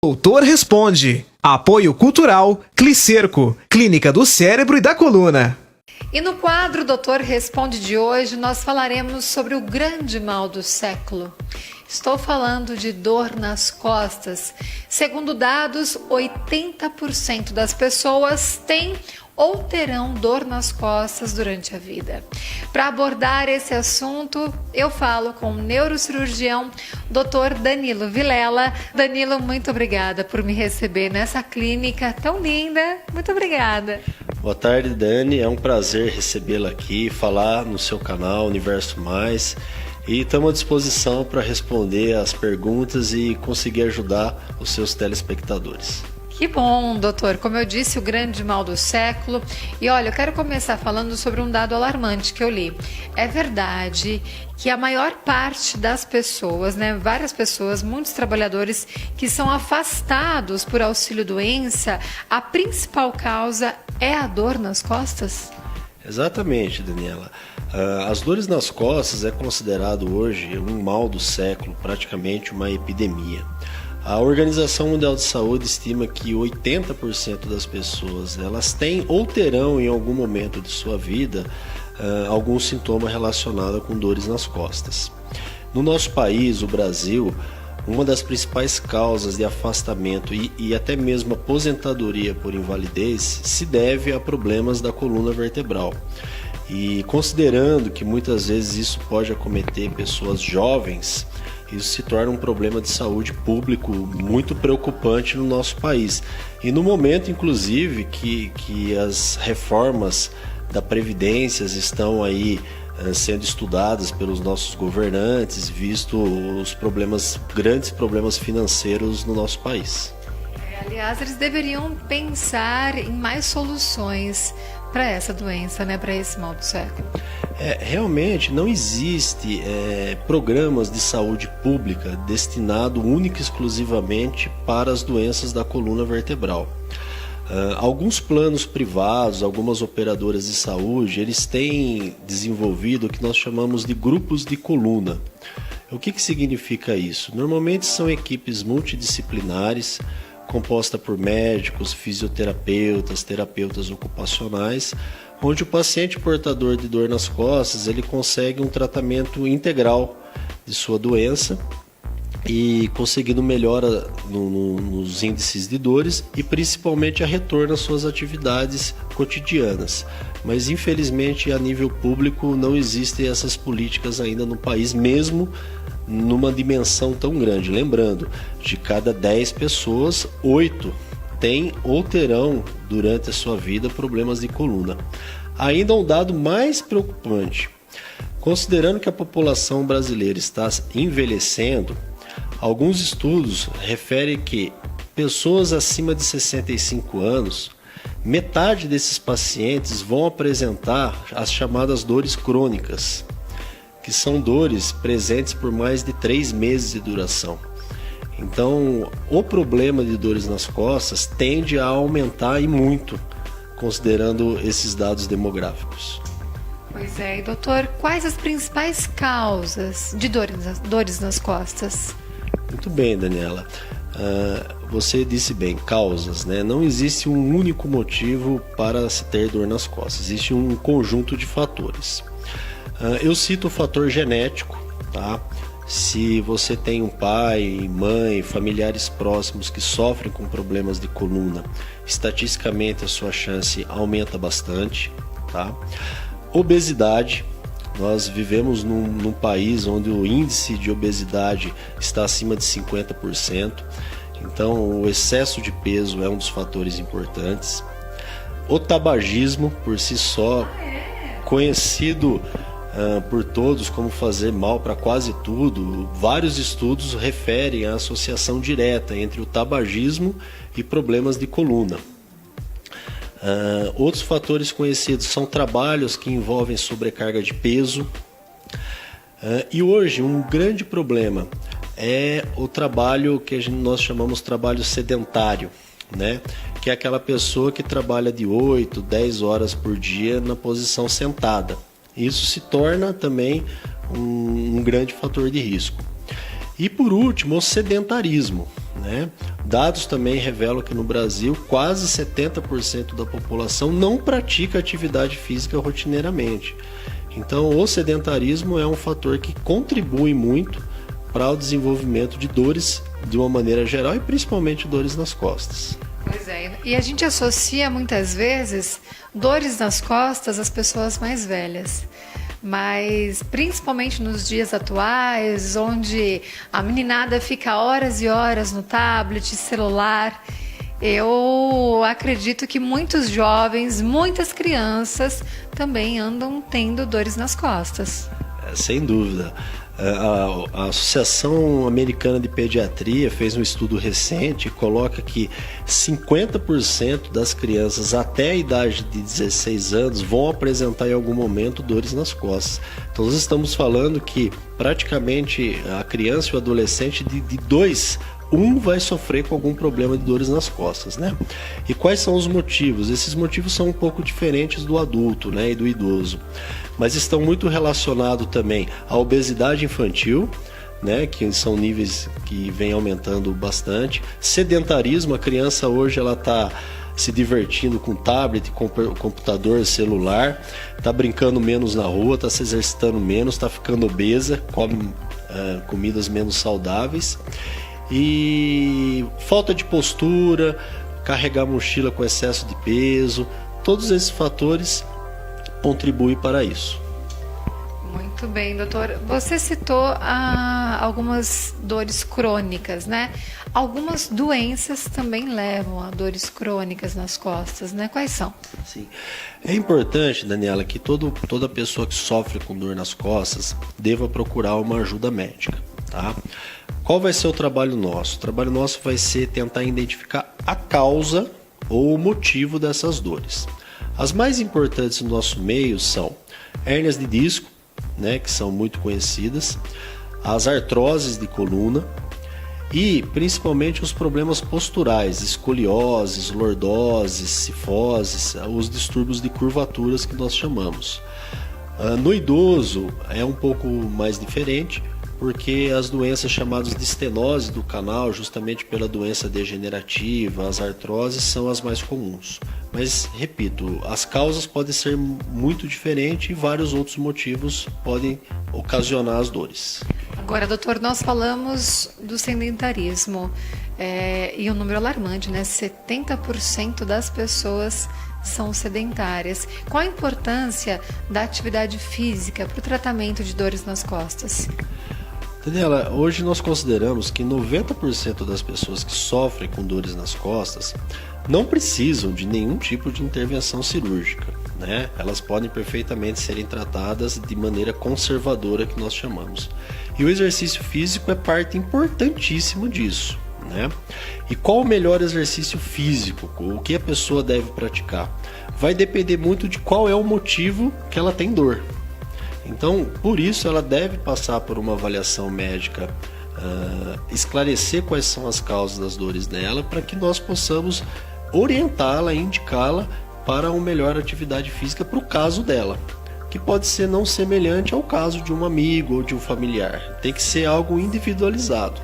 Doutor Responde. Apoio Cultural Clicerco, Clínica do Cérebro e da Coluna. E no quadro Doutor Responde de hoje, nós falaremos sobre o grande mal do século. Estou falando de dor nas costas. Segundo dados, 80% das pessoas têm ou terão dor nas costas durante a vida. Para abordar esse assunto, eu falo com o neurocirurgião Dr. Danilo Vilela. Danilo, muito obrigada por me receber nessa clínica tão linda. Muito obrigada. Boa tarde, Dani. É um prazer recebê-la aqui, falar no seu canal Universo Mais. E estamos à disposição para responder as perguntas e conseguir ajudar os seus telespectadores. Que bom, doutor. Como eu disse, o grande mal do século. E olha, eu quero começar falando sobre um dado alarmante que eu li. É verdade que a maior parte das pessoas, várias pessoas, muitos trabalhadores que são afastados por auxílio-doença, a principal causa é a dor nas costas? Exatamente, Daniela. As dores nas costas é considerado hoje um mal do século, praticamente uma epidemia. A Organização Mundial de Saúde estima que 80% das pessoas elas têm ou terão em algum momento de sua vida algum sintoma relacionado com dores nas costas. No nosso país, o Brasil, uma das principais causas de afastamento e até mesmo aposentadoria por invalidez se deve a problemas da coluna vertebral. E considerando que muitas vezes isso pode acometer pessoas jovens, isso se torna um problema de saúde público muito preocupante no nosso país. E no momento, inclusive, que as reformas da Previdência estão aí sendo estudadas pelos nossos governantes, visto os grandes problemas financeiros no nosso país. Aliás, eles deveriam pensar em mais soluções para essa doença, para esse mal do século. Realmente não existe programas de saúde pública destinado única e exclusivamente para as doenças da coluna vertebral. Alguns planos privados, algumas operadoras de saúde, eles têm desenvolvido o que nós chamamos de grupos de coluna. O que significa isso? Normalmente são equipes multidisciplinares, composta por médicos, fisioterapeutas, terapeutas ocupacionais, onde o paciente portador de dor nas costas ele consegue um tratamento integral de sua doença e conseguindo melhora nos índices de dores e principalmente a retorno às suas atividades cotidianas. Mas infelizmente a nível público não existem essas políticas ainda no país, mesmo numa dimensão tão grande. Lembrando, de cada 10 pessoas, 8 têm ou terão durante a sua vida problemas de coluna. Ainda um dado mais preocupante, considerando que a população brasileira está envelhecendo, alguns estudos referem que pessoas acima de 65 anos, metade desses pacientes vão apresentar as chamadas dores crônicas, que são dores presentes por mais de 3 meses de duração. Então, o problema de dores nas costas tende a aumentar e muito, considerando esses dados demográficos. Pois é, e doutor, quais as principais causas de dores nas costas? Muito bem, Daniela. Você disse bem, causas, Não existe um único motivo para se ter dor nas costas, existe um conjunto de fatores. Eu cito o fator genético, tá? Se você tem um pai, mãe, familiares próximos que sofrem com problemas de coluna, estatisticamente a sua chance aumenta bastante, tá? Obesidade, nós vivemos num país onde o índice de obesidade está acima de 50%, então o excesso de peso é um dos fatores importantes. O tabagismo, por si só, conhecido por todos como fazer mal para quase tudo, vários estudos referem à associação direta entre o tabagismo e problemas de coluna. Outros fatores conhecidos são trabalhos que envolvem sobrecarga de peso. E hoje um grande problema é o trabalho que nós chamamos de trabalho sedentário, que é aquela pessoa que trabalha de 8, 10 horas por dia na posição sentada. Isso se torna também um grande fator de risco. E por último, o sedentarismo. né? Dados também revelam que no Brasil quase 70% da população não pratica atividade física rotineiramente. Então, o sedentarismo é um fator que contribui muito para o desenvolvimento de dores de uma maneira geral e principalmente dores nas costas. Pois é, e a gente associa muitas vezes dores nas costas às pessoas mais velhas. Mas principalmente nos dias atuais, onde a meninada fica horas e horas no tablet, celular, eu acredito que muitos jovens, muitas crianças também andam tendo dores nas costas. Sem dúvida. A Associação Americana de Pediatria fez um estudo recente e coloca que 50% das crianças até a idade de 16 anos vão apresentar em algum momento dores nas costas. Então nós estamos falando que praticamente a criança e o adolescente de 2, um vai sofrer com algum problema de dores nas costas, né? E quais são os motivos? Esses motivos são um pouco diferentes do adulto, né, e do idoso, mas estão muito relacionados também à obesidade infantil, né, que são níveis que vêm aumentando bastante. Sedentarismo, a criança hoje ela está se divertindo com tablet, com computador, celular, está brincando menos na rua, está se exercitando menos, está ficando obesa, come comidas menos saudáveis. E falta de postura, carregar a mochila com excesso de peso, todos esses fatores contribuem para isso. Muito bem, doutor. Você citou algumas dores crônicas, né? Algumas doenças também levam a dores crônicas nas costas, né? Quais são? Sim. É importante, Daniela, que toda pessoa que sofre com dor nas costas deva procurar uma ajuda médica, tá? Qual vai ser o trabalho nosso? O trabalho nosso vai ser tentar identificar a causa ou o motivo dessas dores. As mais importantes no nosso meio são hérnias de disco, né, que são muito conhecidas, as artroses de coluna e principalmente os problemas posturais, escolioses, lordoses, cifoses, os distúrbios de curvaturas que nós chamamos. No idoso é um pouco mais diferente, porque as doenças chamadas de estenose do canal, justamente pela doença degenerativa, as artroses, são as mais comuns. Mas, repito, as causas podem ser muito diferentes e vários outros motivos podem ocasionar as dores. Agora, doutor, nós falamos do sedentarismo e um número alarmante, né? 70% das pessoas são sedentárias. Qual a importância da atividade física para o tratamento de dores nas costas? Daniela, hoje nós consideramos que 90% das pessoas que sofrem com dores nas costas não precisam de nenhum tipo de intervenção cirúrgica, né? Elas podem perfeitamente serem tratadas de maneira conservadora, que nós chamamos. E o exercício físico é parte importantíssima disso, né? E qual o melhor exercício físico? O que a pessoa deve praticar? Vai depender muito de qual é o motivo que ela tem dor. Então, por isso, ela deve passar por uma avaliação médica, esclarecer quais são as causas das dores dela, para que nós possamos orientá-la e indicá-la para uma melhor atividade física para o caso dela, que pode ser não semelhante ao caso de um amigo ou de um familiar. Tem que ser algo individualizado.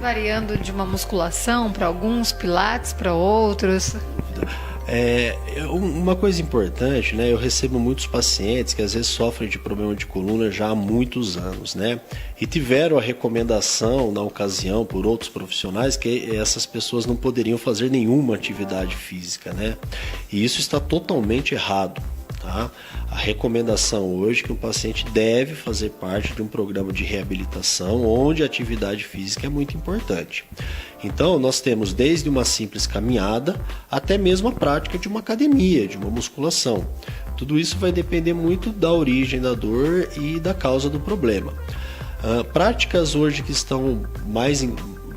Variando de uma musculação para alguns, pilates para outros. Uma coisa importante, né? Eu recebo muitos pacientes que às vezes sofrem de problema de coluna já há muitos anos, né? E tiveram a recomendação na ocasião por outros profissionais que essas pessoas não poderiam fazer nenhuma atividade física, né? E isso está totalmente errado, tá? A recomendação hoje é que o paciente deve fazer parte de um programa de reabilitação onde a atividade física é muito importante. Então, nós temos desde uma simples caminhada até mesmo a prática de uma academia, de uma musculação. Tudo isso vai depender muito da origem da dor e da causa do problema. Práticas hoje que estão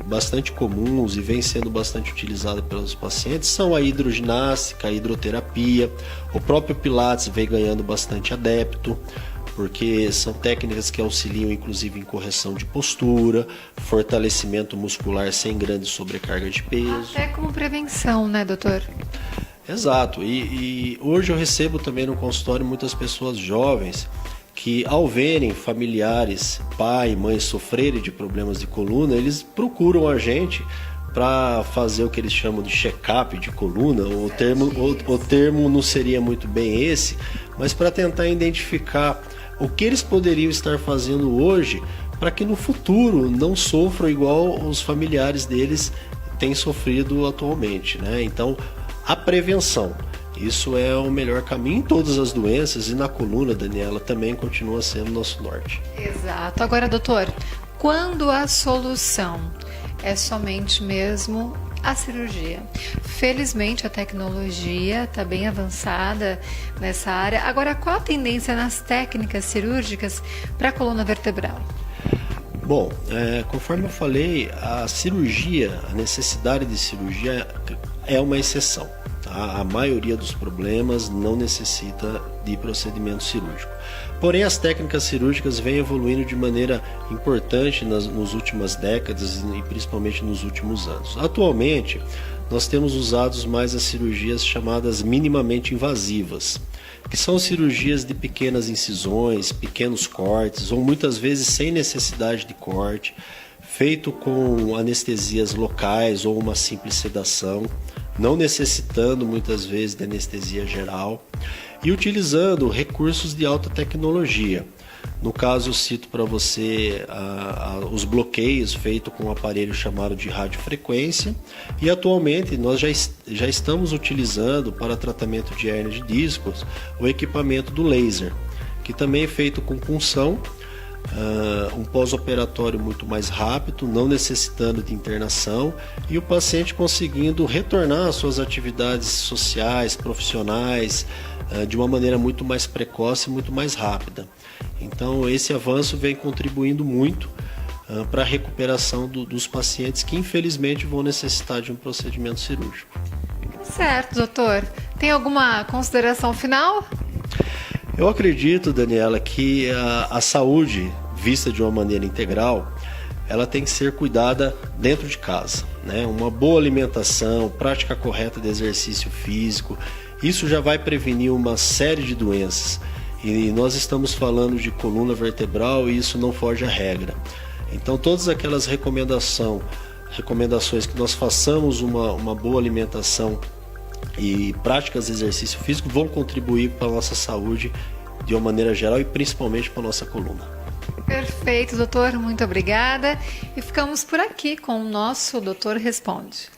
bastante comuns e vêm sendo bastante utilizadas pelos pacientes são a hidroginástica, a hidroterapia, o próprio Pilates vem ganhando bastante adepto, porque são técnicas que auxiliam inclusive em correção de postura, fortalecimento muscular sem grande sobrecarga de peso. Até como prevenção, né, doutor? Exato, e hoje eu recebo também no consultório muitas pessoas jovens que, ao verem familiares, pai e mãe sofrerem de problemas de coluna, eles procuram a gente para fazer o que eles chamam de check-up de coluna. O termo não seria muito bem esse, mas para tentar identificar o que eles poderiam estar fazendo hoje para que no futuro não sofram igual os familiares deles têm sofrido atualmente, né? Então, a prevenção, isso é o melhor caminho em todas as doenças, e na coluna, Daniela, também continua sendo nosso norte. Exato. Agora, doutor, quando a solução é somente mesmo a cirurgia? Felizmente a tecnologia está bem avançada nessa área. Agora, qual a tendência nas técnicas cirúrgicas para a coluna vertebral? Bom, conforme eu falei, a cirurgia, a necessidade de cirurgia é uma exceção. Tá? A maioria dos problemas não necessita de procedimento cirúrgico. Porém, as técnicas cirúrgicas vêm evoluindo de maneira importante nas últimas décadas e principalmente nos últimos anos. Atualmente, nós temos usado mais as cirurgias chamadas minimamente invasivas, que são cirurgias de pequenas incisões, pequenos cortes, ou muitas vezes sem necessidade de corte, feito com anestesias locais ou uma simples sedação, não necessitando muitas vezes de anestesia geral, e utilizando recursos de alta tecnologia. No caso, eu cito para você os bloqueios feitos com um aparelho chamado de radiofrequência, e atualmente nós já estamos utilizando para tratamento de hérnia de discos o equipamento do laser, que também é feito com punção, um pós-operatório muito mais rápido, não necessitando de internação, e o paciente conseguindo retornar às suas atividades sociais, profissionais, de uma maneira muito mais precoce e muito mais rápida. Então, esse avanço vem contribuindo muito para a recuperação dos pacientes que infelizmente vão necessitar de um procedimento cirúrgico. Certo, doutor. Tem alguma consideração final? Eu acredito, Daniela, que a saúde, vista de uma maneira integral, ela tem que ser cuidada dentro de casa, né? Uma boa alimentação, prática correta de exercício físico, isso já vai prevenir uma série de doenças. E nós estamos falando de coluna vertebral e isso não foge à regra. Então, todas aquelas recomendações que nós façamos uma boa alimentação e práticas de exercício físico vão contribuir para a nossa saúde de uma maneira geral e principalmente para a nossa coluna. Perfeito, doutor. Muito obrigada. E ficamos por aqui com o nosso Doutor Responde.